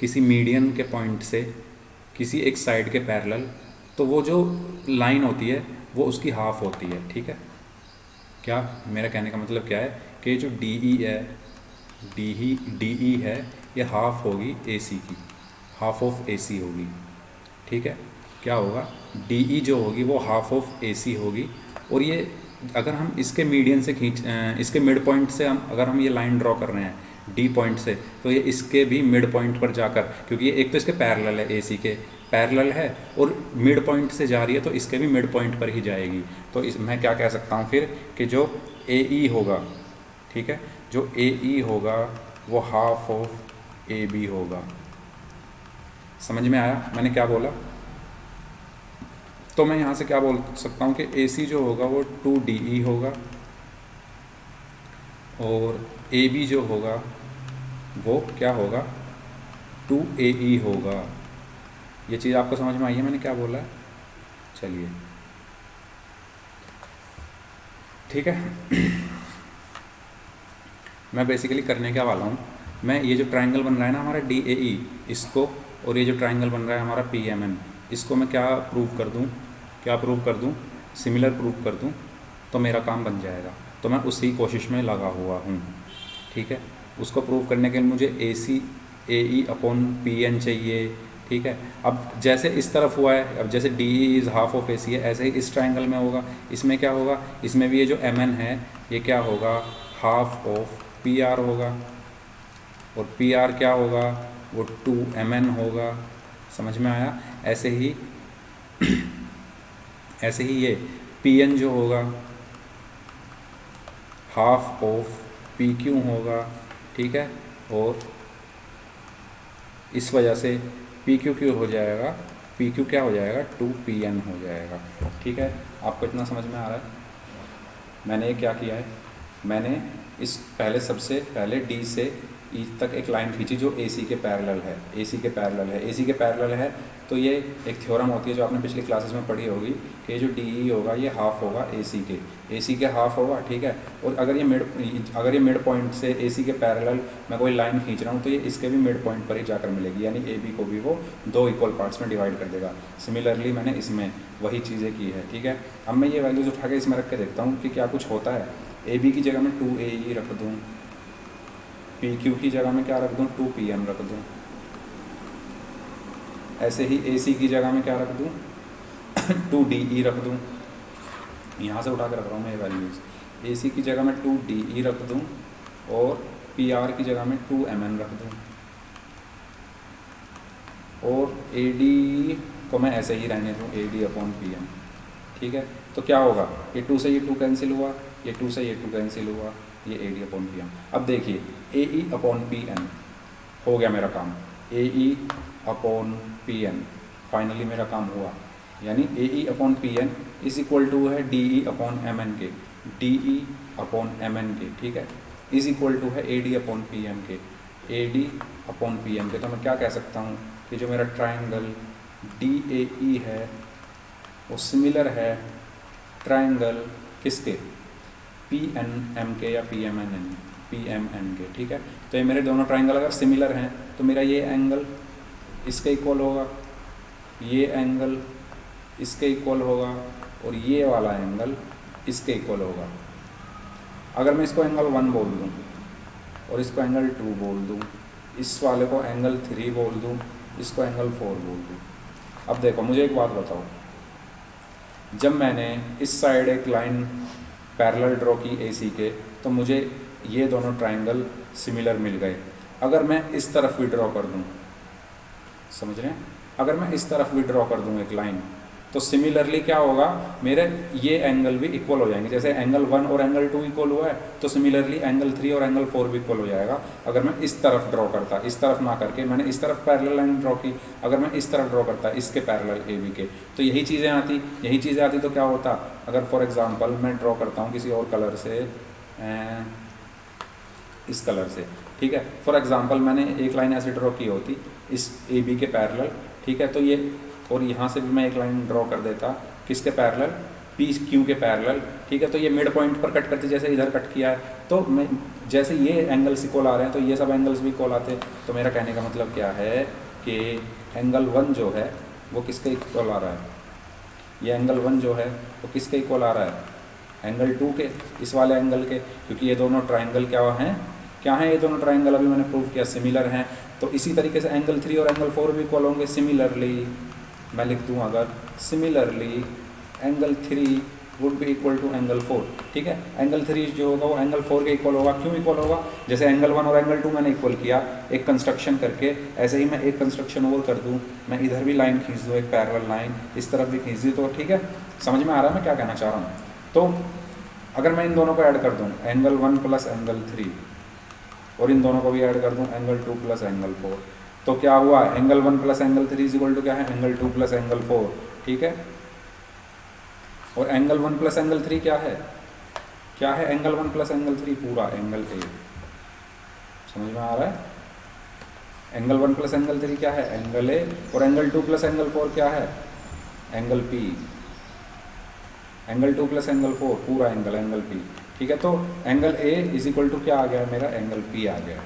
किसी मीडियन के पॉइंट से किसी एक साइड के पैरेलल, तो वो जो लाइन होती है वो उसकी हाफ होती है। ठीक है, क्या मेरा कहने का मतलब क्या है कि जो डी ई है, डी ई है, ये हाफ होगी ए सी की, हाफ ऑफ ए सी होगी। ठीक है, क्या होगा, डी ई जो होगी वो हाफ ऑफ ए सी होगी। और ये अगर हम इसके मीडियन से इसके मिड पॉइंट से अगर हम ये लाइन ड्रॉ कर रहे हैं डी पॉइंट से, तो ये इसके भी मिड पॉइंट पर जाकर, क्योंकि ये एक तो इसके पैरेलल है, ए सी के पैरेलल है और मिड पॉइंट से जा रही है, तो इसके भी मिड पॉइंट पर ही जाएगी। तो मैं क्या कह सकता हूँ फिर कि जो ए ई होगा, ठीक है, जो ए ई होगा वो हाफ ऑफ ए बी होगा। समझ में आया मैंने क्या बोला? तो मैं यहाँ से क्या बोल सकता हूँ कि ए सी जो होगा वो 2DE होगा और ए बी जो होगा वो क्या होगा, 2AE होगा। ये चीज़ आपको समझ में आई है मैंने क्या बोला है? चलिए ठीक है। मैं बेसिकली करने क्या वाला हूँ, मैं ये जो ट्रायंगल बन रहा है ना हमारा DAE, इसको, और ये जो ट्रायंगल बन रहा है हमारा PMN, इसको मैं क्या प्रूव कर दूँ, सिमिलर प्रूव कर दूँ, तो मेरा काम बन जाएगा। तो मैं उसी कोशिश में लगा हुआ हूँ। ठीक है, उसको प्रूव करने के लिए मुझे AE अपॉन PN चाहिए। ठीक है, अब जैसे इस तरफ हुआ है, अब जैसे DE is half of AC है, ऐसे ही इस ट्रायंगल में होगा। इसमें क्या होगा, इसमें भी ये जो MN है ये क्या होगा, हाफ ऑफ PR होगा, और PR क्या होगा, वो 2MN होगा। समझ में आया? ऐसे ही ये PN जो होगा हाफ ऑफ PQ होगा। ठीक है, और इस वजह से PQ क्यों हो जाएगा, PQ क्या हो जाएगा, 2PN हो जाएगा। ठीक है, आपको इतना समझ में आ रहा है? मैंने ये क्या किया है, मैंने इस सबसे पहले D से E तक एक लाइन खींची जो AC के पैरेलल है, AC के पैरेलल है। तो ये एक थ्योरम होती है जो आपने पिछली क्लासेस में पढ़ी होगी कि जो DE होगा ये हाफ होगा AC के हाफ होगा। ठीक है, और अगर ये मिड पॉइंट से AC के पैरेलल मैं कोई लाइन खींच रहा हूँ तो ये इसके भी मिड पॉइंट पर ही जाकर मिलेगी, यानी AB को भी वो 2 इक्वल पार्ट्स में डिवाइड कर देगा। सिमिलरली मैंने इसमें वही चीज़ें की है। ठीक है, अब मैं ये वैल्यूज़ उठा के इसमें रख के देखता हूँ कि क्या कुछ होता है। AB की जगह में 2AE रख दूँ, PQ की जगह में क्या रख दूँ, 2PM रख दूँ। ऐसे ही AC की जगह में क्या रख दूँ, 2DE रख दूँ। यहाँ से उठा के रख रहा हूँ मैं ये वैल्यूज़। AC की जगह में 2DE रख दूँ और PR की जगह में 2MN रख दूँ, और AD को मैं ऐसे ही रहने दूँ, AD अपॉन PM। ठीक है, तो क्या होगा, ये 2 से ये 2 कैंसिल हुआ, ये 2 से ये 2 कैंसिल हुआ, ये AD अपॉन PM। अब देखिए AE अपॉन PN हो गया मेरा काम, AE अपॉन PN फाइनली मेरा काम हुआ, यानी AE upon PN is equal to है DE अपॉन MN के, DE अपॉन MN के। ठीक है, इज इक्वल टू है AD अपॉन PM के, AD अपॉन PM के। तो मैं क्या कह सकता हूँ कि जो मेरा ट्राइंगल DAE है वो सिमिलर है ट्राइंगल किसके, PNM के या PMN के। ठीक है, तो ये मेरे दोनों ट्राइंगल अगर सिमिलर हैं तो मेरा ये एंगल इसके इक्वल होगा, ये एंगल इसके इक्वल होगा, और ये वाला एंगल इसके इक्वल होगा। अगर मैं इसको एंगल 1 बोल दूँ और इसको एंगल 2 बोल दूँ, इस वाले को एंगल 3 बोल दूँ, इसको एंगल 4 बोल दूँ। अब देखो मुझे एक बात बताओ, जब मैंने इस साइड एक लाइन पैरेलल ड्रॉ की AC के, तो मुझे ये दोनों ट्राइंगल सिमिलर मिल गए। अगर मैं इस तरफ भी ड्रॉ कर दूँ, समझ रहे हैं, अगर मैं इस तरफ भी ड्रॉ कर दूँ एक लाइन, तो सिमिलरली क्या होगा, मेरे ये एंगल भी इक्वल हो जाएंगे। जैसे एंगल 1 और एंगल 2 इक्वल हुआ है, तो सिमिलरली एंगल 3 और एंगल 4 भी इक्वल हो जाएगा। अगर मैं इस तरफ ड्रॉ करता, इस तरफ ना करके मैंने इस तरफ पैरेलल लाइन ड्रॉ की, अगर मैं इस तरफ ड्रॉ करता इसके पैरेलल AB के, तो यही चीज़ें आती तो क्या होता। अगर फॉर एग्जाम्पल मैं ड्रॉ करता हूँ किसी और कलर से, इस कलर से, ठीक है, फॉर एग्जाम्पल मैंने एक लाइन ऐसे ड्रॉ की होती इस AB के पैरेलल, ठीक है, तो ये, और यहाँ से भी मैं एक लाइन ड्रॉ कर देता किसके पैरेलल, PQ के पैरेलल, ठीक है, तो ये मिड पॉइंट पर कट करते, जैसे इधर कट किया है, तो मैं जैसे ये एंगल्स इक्वल आ रहे हैं तो ये सब एंगल्स भी इक्वल आते। तो मेरा कहने का मतलब क्या है कि एंगल 1 जो है वो किसके इक्वल आ रहा है, ये एंगल 1 जो है वो किसके इक्वल आ रहा है, एंगल 2 के, इस वाले एंगल के, क्योंकि ये दोनों ट्राइंगल क्या हैं, ये दोनों ट्राइंगल अभी मैंने प्रूव किया सिमिलर हैं। तो इसी तरीके से एंगल 3 और एंगल 4 भी इक्वल होंगे। सिमिलरली मैं लिख दूँ, अगर similarly angle 3 would be equal to angle 4, ठीक है, एंगल 3 जो होगा वो एंगल 4 के इक्वल होगा। क्यों इक्वल होगा, जैसे एंगल 1 और एंगल 2 मैंने इक्वल किया एक कंस्ट्रक्शन करके, ऐसे ही मैं एक कंस्ट्रक्शन और कर दूँ, मैं इधर भी लाइन खींच दूँ, एक पैरेलल लाइन इस तरफ भी खींच दूँ, तो ठीक है, समझ में आ रहा है मैं क्या कहना चाह रहा हूँ। तो अगर मैं इन दोनों को ऐड कर दूँ, एंगल 1 प्लस एंगल 3, और इन दोनों को भी ऐड कर दूँ, एंगल 2 प्लस एंगल 4, तो क्या हुआ, angle 1 plus angle 3 is equal to क्या है, एंगल 2 प्लस एंगल 4, ठीक है। और एंगल 1 प्लस एंगल 3 क्या है एंगल 1 प्लस एंगल 3, पूरा एंगल A, समझ में आ रहा है। एंगल 1 प्लस एंगल 3 क्या है, एंगल A, और एंगल 2 प्लस एंगल 4 क्या है, angle P, angle 2 plus angle 4 पूरा एंगल P, ठीक है। तो angle A is equal to क्या आ गया, मेरा एंगल P आ गया,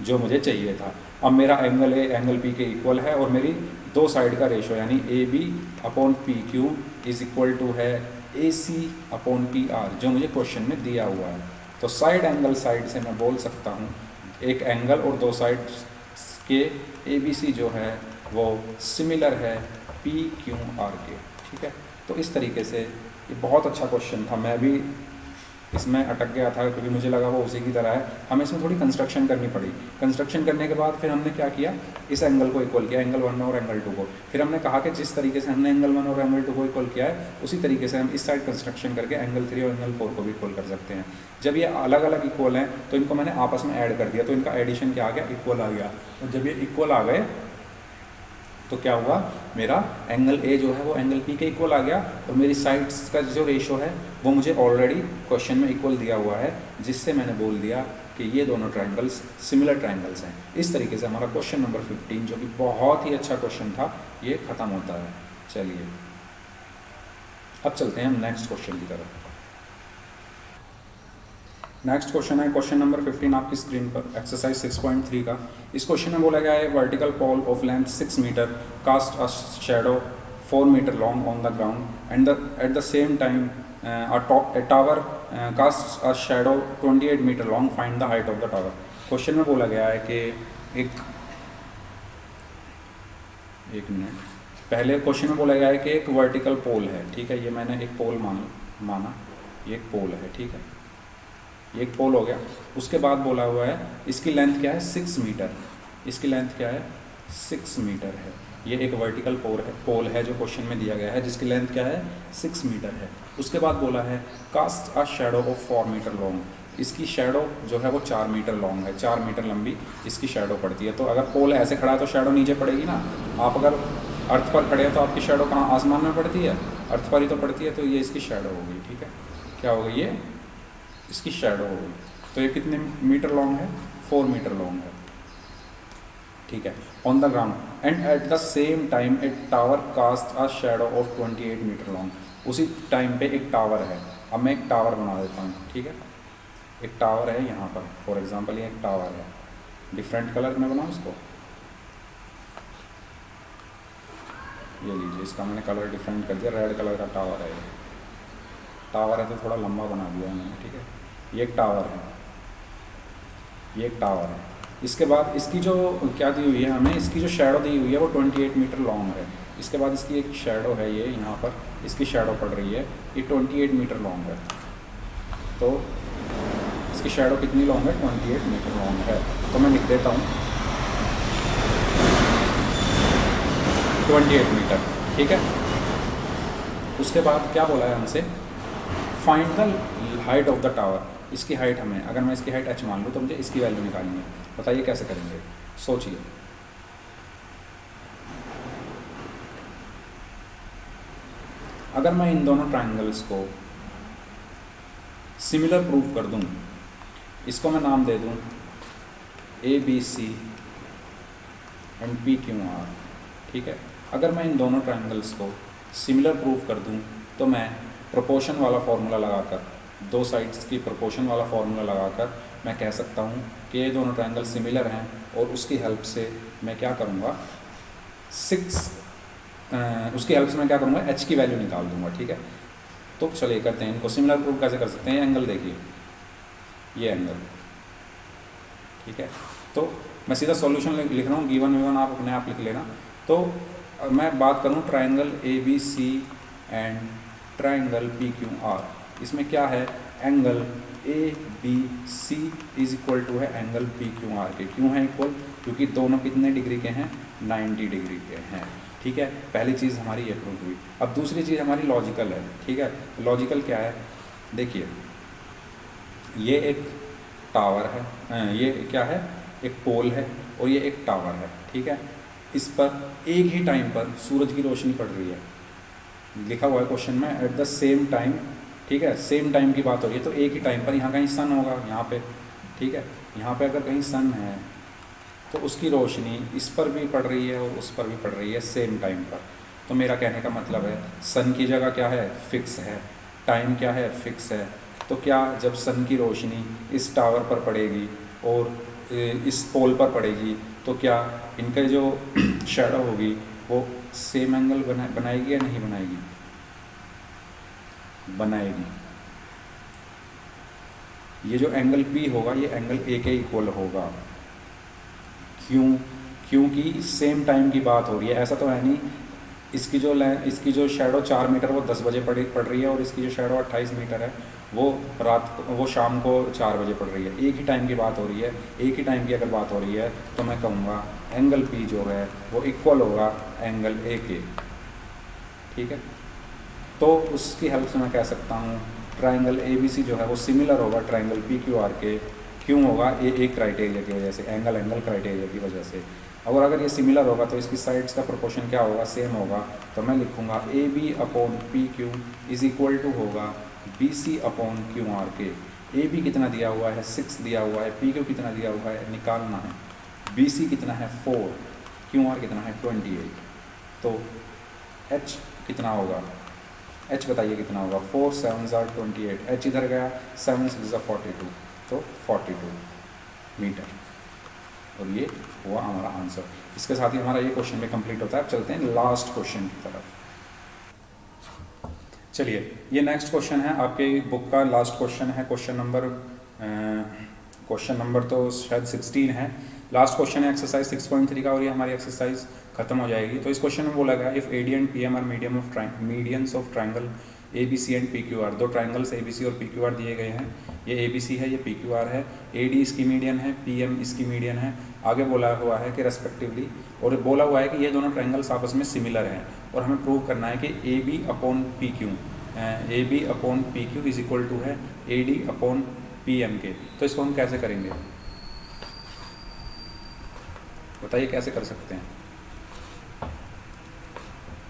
जो मुझे चाहिए था। अब मेरा एंगल A एंगल P के इक्वल है, और मेरी दो साइड का रेशो यानी AB upon PQ is equal to है AC अपॉन PR, जो मुझे क्वेश्चन में दिया हुआ है। तो साइड एंगल साइड से मैं बोल सकता हूँ एक एंगल और दो साइड के ABC जो है वो सिमिलर है PQR के, ठीक है। तो इस तरीके से ये बहुत अच्छा क्वेश्चन था, मैं भी इसमें अटक गया था क्योंकि मुझे लगा वो उसी की तरह है। हमें इसमें थोड़ी कंस्ट्रक्शन करनी पड़ी। कंस्ट्रक्शन करने के बाद फिर हमने क्या किया, इस एंगल को इक्वल किया, एंगल 1 और एंगल 2 को। फिर हमने कहा कि जिस तरीके से हमने एंगल 1 और एंगल 2 को इक्वल किया है उसी तरीके से हम इस साइड कंस्ट्रक्शन करके एंगल 3 और एंगल 4 को भी इक्वल कर सकते हैं। जब ये अलग अलग इक्वल हैं तो इनको मैंने आपस में ऐड कर दिया, तो इनका एडिशन क्या आ गया, इक्वल आ गया। और जब ये इक्वल आ गए तो क्या हुआ, मेरा एंगल A जो है वो एंगल P के इक्वल आ गया, और मेरी साइड्स का जो रेशो है वो मुझे ऑलरेडी क्वेश्चन में इक्वल दिया हुआ है, जिससे मैंने बोल दिया कि ये दोनों ट्राइंगल्स सिमिलर ट्राइंगल्स हैं। इस तरीके से हमारा क्वेश्चन नंबर 15 जो कि बहुत ही अच्छा क्वेश्चन था ये ख़त्म होता है। चलिए अब चलते हैं हम नेक्स्ट क्वेश्चन की तरफ। नेक्स्ट क्वेश्चन है क्वेश्चन नंबर 15 आपकी स्क्रीन पर, एक्सरसाइज 6.3 का। इस क्वेश्चन में बोला गया है vertical pole of length 6 metre cast a shadow 4 metre long on the ground and at the same time a tower casts a shadow 28 metre long, find the height of the tower. Question में बोला गया है कि एक minute पहले question में बोला गया है कि एक वर्टिकल पोल है, ठीक है, ये मैंने एक पोल माना, ये एक पोल है, ठीक है, ये एक पोल हो गया। उसके बाद बोला हुआ है इसकी लेंथ क्या है, 6 मीटर, इसकी लेंथ क्या है, 6 मीटर है। ये एक वर्टिकल पोल है जो क्वेश्चन में दिया गया है, जिसकी लेंथ क्या है, 6 मीटर है। उसके बाद बोला है cast a shadow of 4 metre long, इसकी शैडो जो है वो 4 मीटर लॉन्ग है, 4 मीटर लंबी इसकी शैडो पड़ती है। तो अगर पोल ऐसे खड़ा है तो शैडो नीचे पड़ेगी ना, आप अगर अर्थ पर खड़े हैं तो आपकी शैडो कहाँ, आसमान में पड़ती है, अर्थ पर ही तो पड़ती है, तो ये इसकी शैडो होगी, ठीक है, क्या होगी, ये इसकी शैडो होगी। तो ये कितने मीटर लॉन्ग है, 4 मीटर लॉन्ग है, ठीक है, on the ground and at the same time a tower cast a shadow of 28 metre long. उसी टाइम पे एक टावर है, अब मैं एक टावर बना देता हूँ, ठीक है, एक टावर है यहाँ पर, फॉर एग्जांपल ये एक टावर है, डिफरेंट कलर में बनाऊँ इसको, ये लीजिए, इसका मैंने कलर डिफरेंट कर दिया, रेड कलर का टावर है, ये टावर है तो थोड़ा लंबा बना दिया है मैंने, ठीक है। ये एक टावर है, ये एक टावर है। इसके बाद इसकी जो क्या दी हुई है हमें, इसकी जो शेडो दी हुई है वो 28 मीटर लॉन्ग है। इसके बाद इसकी एक शेडो है, ये यहाँ पर इसकी शेडो पड़ रही है, ये 28 मीटर लॉन्ग है। तो इसकी शेडो कितनी लॉन्ग है? 28 मीटर लॉन्ग है। तो मैं लिख देता हूँ 28 मीटर, ठीक है। उसके बाद क्या बोला है हमसे, find the height of the tower. इसकी हाइट हमें, अगर मैं इसकी हाइट h मान लूँ तो मुझे इसकी वैल्यू निकालनी है। बताइए कैसे करेंगे, सोचिए। अगर मैं इन दोनों ट्राइंगल्स को सिमिलर प्रूव कर दूं, इसको मैं नाम दे दूं ABC एंड PQR, ठीक है। अगर मैं इन दोनों ट्राइंगल्स को सिमिलर प्रूव कर दूं तो मैं प्रोपोर्शन वाला फॉर्मूला लगाकर, दो साइड्स की प्रोपोर्शन वाला फॉर्मूला लगाकर मैं कह सकता हूं कि ये दोनों ट्राइंगल सिमिलर हैं, और उसकी हेल्प से मैं क्या करूंगा, उसकी हेल्प से मैं क्या करूंगा, h की वैल्यू निकाल दूंगा, ठीक है। तो चलिए करते हैं इनको सिमिलर प्रूव कैसे कर सकते हैं। एंगल देखिए, ये एंगल, ठीक है। तो मैं सीधा सॉल्यूशन लिख रहा हूँ, गिवन विवन आप अपने आप लिख लेना। तो मैं बात करूँ triangle ABC and triangle PQR, इसमें क्या है, angle ABC is equal to है एंगल PQR के। क्यों है इक्वल? क्योंकि दोनों कितने डिग्री के हैं, 90 डिग्री के हैं, ठीक है। पहली चीज़ हमारी ये प्रूव हुई। अब दूसरी चीज़ हमारी लॉजिकल है, ठीक है। लॉजिकल क्या है, देखिए ये एक टावर है, ये क्या है, एक पोल है, और ये एक टावर है, ठीक है। इस पर एक ही टाइम पर सूरज की रोशनी पड़ रही है, लिखा हुआ है क्वेश्चन में एट द सेम टाइम, ठीक है। सेम टाइम की बात हो रही है, तो एक ही टाइम पर यहाँ कहीं सन होगा, यहाँ पे, ठीक है। यहाँ पे अगर कहीं सन है तो उसकी रोशनी इस पर भी पड़ रही है और उस पर भी पड़ रही है सेम टाइम पर। तो मेरा कहने का मतलब है, सन की जगह क्या है, फिक्स है, टाइम क्या है, फिक्स है। तो क्या जब सन की रोशनी इस टावर पर पड़ेगी और इस पोल पर पड़ेगी, तो क्या इनका जो शैडो होगी वो सेम एंगल बनाएगी या नहीं बनाएगी? बनाएगी। ये जो एंगल P होगा ये एंगल A के इक्वल होगा। क्यों? क्योंकि सेम टाइम की बात हो रही है। ऐसा तो है नहीं इसकी जो शैडो 4 मीटर वो 10 बजे पड़ रही है, और इसकी जो शैडो 28 मीटर है वो शाम को 4 बजे पड़ रही है। एक ही टाइम की बात हो रही है। एक ही टाइम की अगर बात हो रही है तो मैं कहूँगा एंगल P जो है वो इक्वल होगा एंगल A के, ठीक है। तो उसकी हेल्प से मैं कह सकता हूँ ट्राइंगल ABC जो है वो सिमिलर होगा ट्राइंगल PQR के। क्यों होगा? ये एक क्राइटेरिया की वजह से, एंगल क्राइटेरिया की वजह से। और अगर ये सिमिलर होगा तो इसकी साइड्स का प्रोपोर्शन क्या होगा, सेम होगा। तो मैं लिखूँगा AB upon PQ is equal to होगा BC अपॉन QR के। AB कितना दिया हुआ है, 6 दिया हुआ है, PQ कितना दिया हुआ है, निकालना है। BC कितना है, 4, QR कितना है, 28। तो H कितना होगा, H बताइए कितना होगा, 4 7 are 28, H इधर गया, 7 6 are 42, तो 42 मीटर। और ये हुआ हमारा आंसर। इसके साथ ही हमारा ये क्वेश्चन भी कंप्लीट होता है। अब चलते हैं लास्ट क्वेश्चन की तरफ। चलिए, ये नेक्स्ट क्वेश्चन है आपके बुक का, लास्ट क्वेश्चन है। क्वेश्चन नंबर तो शायद 16 है। लास्ट क्वेश्चन है एक्सरसाइज 6.3 का, और ये हमारी एक्सरसाइज खत्म हो जाएगी। तो इस क्वेश्चन में बोला गया, if AD and PM are medians of triangle ABC and PQR। दो ट्राइंगल्स ABC और PQR दिए गए हैं। ये ABC है, ये PQR है। AD इसकी मीडियन है, PM इसकी मीडियन है। आगे बोला हुआ है कि रेस्पेक्टिवली, और बोला हुआ है कि ये दोनों ट्राइंगल्स आपस में सिमिलर हैं, और हमें प्रूव करना है कि AB upon PQ is equal to है AD अपॉन PM के। तो इसको हम कैसे करेंगे, बताइए कैसे कर सकते हैं,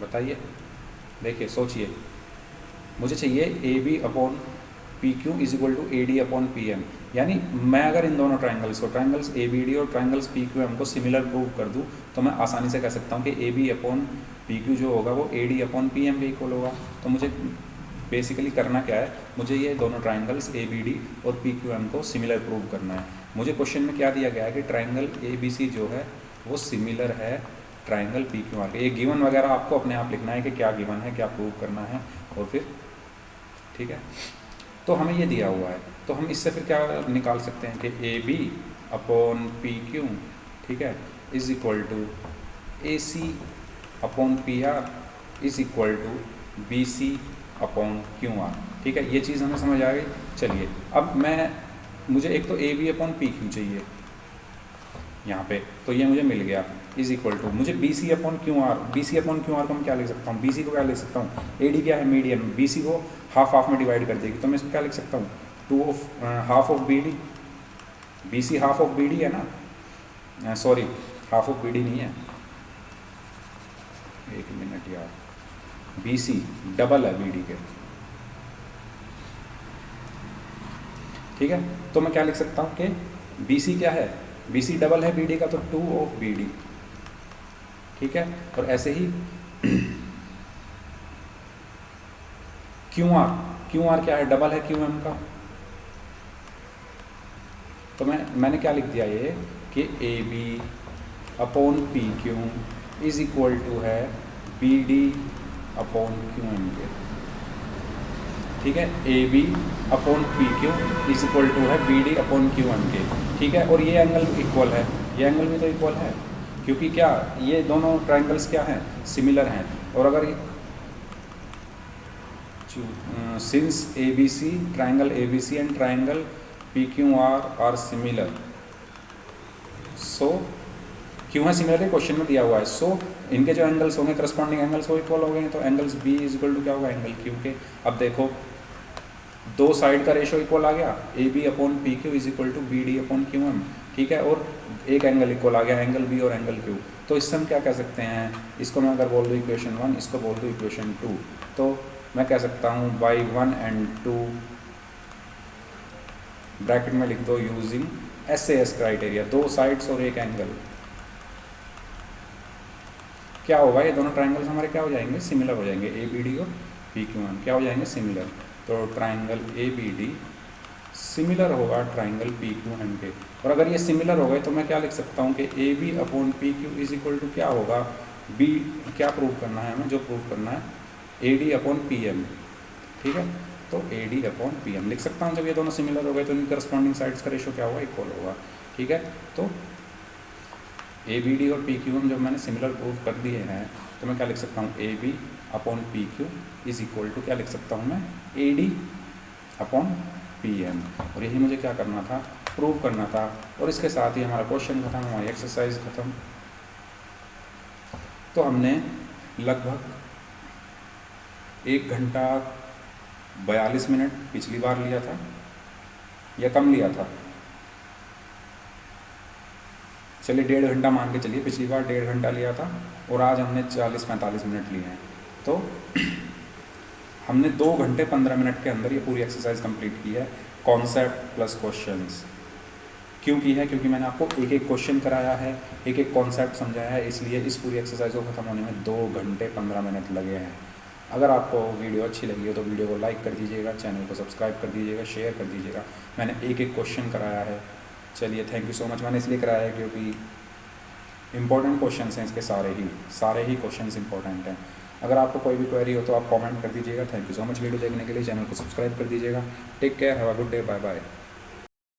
बताइए। देखिए सोचिए, मुझे चाहिए AB upon PQ is equal to AD upon PM। यानी मैं अगर इन दोनों ट्राइंगल्स को, ट्राइंगल्स ABD और ट्राइंगल्स PQM को सिमिलर प्रूव कर दूं, तो मैं आसानी से कह सकता हूं कि AB अपॉन PQ जो होगा वो AD अपॉन PM के इक्वल होगा। तो मुझे बेसिकली करना क्या है, मुझे ये दोनों ट्राइंगल्स ABD और PQM को सिमिलर प्रूव करना है। मुझे क्वेश्चन में क्या दिया गया है कि ट्राइंगल ABC जो है वो सिमिलर है ट्राइंगल PQR के। ये गिवन वगैरह आपको अपने आप लिखना है कि क्या गिवन है, क्या प्रूव करना है, और फिर ठीक है। तो हमें ये दिया हुआ है, तो हम इससे फिर क्या निकाल सकते हैं कि A B upon P Q, ठीक है, is equal to A C upon P R is equal to B C upon Q R, ठीक है। ये चीज़ हमें समझ आ गई। चलिए अब मुझे एक तो A B upon P Q चाहिए यहाँ पे, तो ये मुझे मिल गया, इज इक्वल टू मुझे B C upon Q R, B C upon Q R को मैं क्या लिख सकता हूँ, बी सी को क्या लिख सकता हूँ, ए डी क्या है मीडियम, बी सी को हाफ हाफ में डिवाइड कर देगी, तो मैं इसको क्या लिख सकता हूँ, two of half of B D, B C half of B D है ना, sorry half of B D नहीं है, एक मिनट यार, बी सी डबल है बी डी के, ठीक है। तो मैं क्या लिख सकता हूँ कि बी सी क्या है, बी सी डबल है बी डी का, तो टू ऑफ बी डी, ठीक है। और ऐसे ही क्यू आर क्या है, डबल है क्यू एम का, तो मैंने क्या लिख दिया ये कि A B upon P Q is equal to है B D upon Q M के, ठीक है। A B upon P Q is equal to है B D upon Q M के, ठीक है। और ये एंगल इक्वल है, ये एंगल भी तो इक्वल है, क्योंकि क्या ये दोनों ट्राइंगल्स क्या हैं, सिमिलर हैं। और अगर since A B C, triangle A B C and triangle P Q R similar, so क्यों है सिमिलर, क्वेश्चन में दिया हुआ है। सो इनके जो एंगल्स होंगे करस्पॉन्डिंग एंगल्स वो इक्वल हो गए, तो angles B is equal to क्या होगा, एंगल क्यू के। अब देखो दो साइड का रेशो इक्वल आ गया, A B upon P Q is equal to B D upon Q M, ठीक है। और एक एंगल इक्वल आ गया, एंगल बी और एंगल क्यू। तो इससे हम क्या कह सकते हैं, इसको मैं अगर बोल दूँ इक्वेशन 1, इसको बोल दूँ इक्वेशन 2, तो मैं कह सकता हूँ बाई 1 एंड 2 ब्रैकेट में लिख दो यूजिंग SAS क्राइटेरिया, दो साइड्स और एक एंगल, क्या होगा, ये दोनों ट्राइंगल्स हमारे क्या हो जाएंगे, सिमिलर हो जाएंगे, ए बी डी और पी क्यू एम क्या हो जाएंगे, सिमिलर। तो triangle A B D similar होगा ट्राइंगल पी क्यू एम के। और अगर ये सिमिलर हो गए तो मैं क्या लिख सकता हूँ कि A B upon P Q is equal to क्या होगा, बी, क्या प्रूव करना है हमें, जो प्रूव करना है A D upon P M, ठीक है। तो A D upon P M लिख सकता हूँ। जब ये दोनों सिमिलर हो गए तो इनके करस्पॉन्डिंग साइड्स का रेशो क्या होगा, इक्वल होगा, ठीक है। तो ए बी डी और पी क्यू एम जब मैंने सिमिलर प्रूव कर दिए हैं तो मैं क्या लिख सकता हूँ, A B upon P Q is equal to क्या लिख सकता हूँ मैं, A D upon P M. और यही मुझे क्या करना था, प्रूव करना था। और इसके साथ ही हमारा क्वेश्चन खत्म, हमारी एक्सरसाइज खत्म। तो हमने लगभग 1 घंटा 42 मिनट पिछली बार लिया था, या कम लिया था, चलिए 1.5 घंटा मान के चलिए, पिछली बार 1.5 घंटा लिया था और आज हमने 40-45 मिनट लिए हैं। तो हमने 2 घंटे 15 मिनट के अंदर ये पूरी एक्सरसाइज कंप्लीट की है, कॉन्सेप्ट प्लस क्वेश्चंस। क्यों की है, क्योंकि मैंने आपको एक एक क्वेश्चन कराया है, एक एक कॉन्सेप्ट समझाया है, इसलिए इस पूरी एक्सरसाइज को ख़त्म होने में 2 घंटे 15 मिनट लगे हैं। अगर आपको वीडियो अच्छी लगी हो तो वीडियो को लाइक कर दीजिएगा, चैनल को सब्सक्राइब कर दीजिएगा, शेयर कर दीजिएगा। मैंने एक एक क्वेश्चन कराया है। चलिए थैंक यू सो मच। मैंने इसलिए कराया है क्योंकि इंपॉर्टेंट क्वेश्चंस हैं इसके, सारे ही क्वेश्चंस इंपॉर्टेंट हैं। अगर आपको कोई भी क्वेरी हो तो आप कमेंट कर दीजिएगा। Thank you so much video देखने के लिए, चैनल को सब्सक्राइब कर दीजिएगा। Take care, have a good day, bye bye.